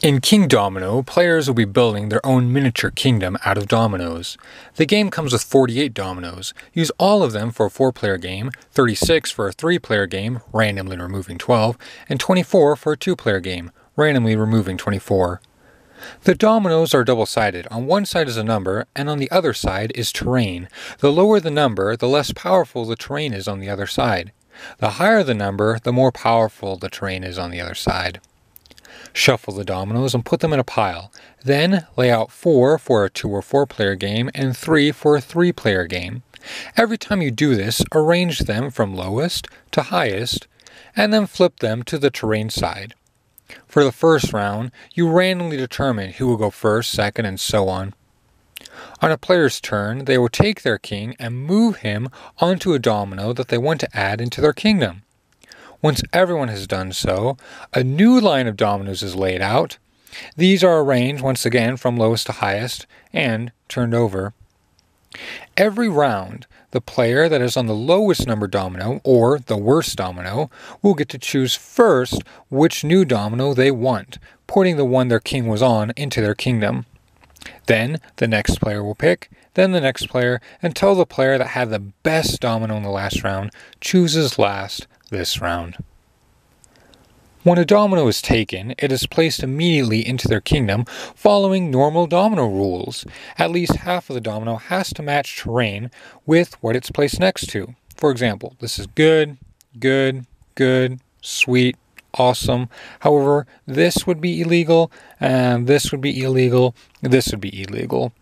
In Kingdomino, players will be building their own miniature kingdom out of dominoes. The game comes with 48 dominoes. Use all of them for a 4-player game, 36 for a 3-player game, randomly removing 12, and 24 for a 2-player game, randomly removing 24. The dominoes are double-sided. On one side is a number, and on the other side is terrain. The lower the number, the less powerful the terrain is on the other side. The higher the number, the more powerful the terrain is on the other side. Shuffle the dominoes and put them in a pile. Then lay out 4 for a 2 or 4-player game and 3 for a 3-player game. Every time you do this, arrange them from lowest to highest, and then flip them to the terrain side. For the first round, you randomly determine who will go first, second, and so on. On a player's turn, they will take their king and move him onto a domino that they want to add into their kingdom. Once everyone has done so, a new line of dominoes is laid out. These are arranged once again from lowest to highest and turned over. Every round, the player that is on the lowest number domino, or the worst domino, will get to choose first which new domino they want, putting the one their king was on into their kingdom. Then the next player will pick, then the next player, until the player that had the best domino in the last round chooses last this round. When a domino is taken, it is placed immediately into their kingdom following normal domino rules. At least half of the domino has to match terrain with what it's placed next to. For example, this is good, good, good, sweet, awesome. However, this would be illegal, and this would be illegal, this would be illegal.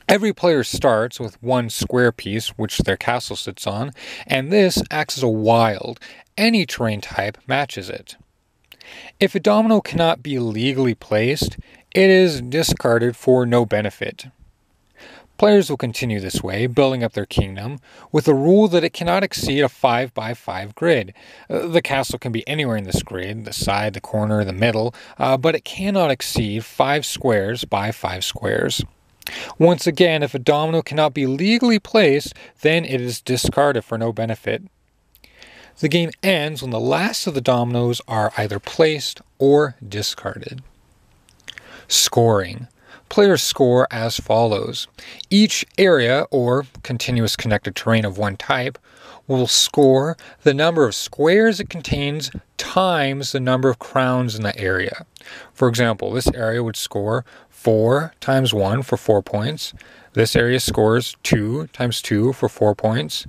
Every player starts with one square piece, which their castle sits on, and this acts as a wild. Any terrain type matches it. If a domino cannot be legally placed, it is discarded for no benefit. Players will continue this way, building up their kingdom, with the rule that it cannot exceed a 5x5 grid. The castle can be anywhere in this grid, the side, the corner, the middle, but it cannot exceed 5 squares by 5 squares. Once again, if a domino cannot be legally placed, then it is discarded for no benefit. The game ends when the last of the dominoes are either placed or discarded. Scoring. Players score as follows. Each area, or continuous connected terrain of one type, will score the number of squares it contains times the number of crowns in that area. For example, this area would score 4 times 1 for 4 points. This area scores 2 times 2 for 4 points.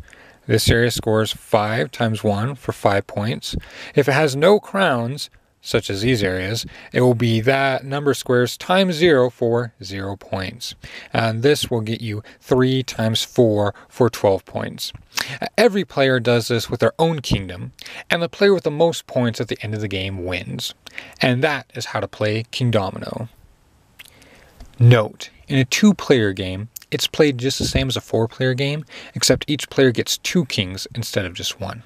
This area scores 5 times 1 for 5 points. If it has no crowns, such as these areas, it will be that number of squares times 0 for 0 points. And this will get you 3 times 4 for 12 points. Every player does this with their own kingdom, and the player with the most points at the end of the game wins. And that is how to play Kingdomino. Note, in a 2-player game, it's played just the same as a 4-player game, except each player gets 2 kings instead of just 1.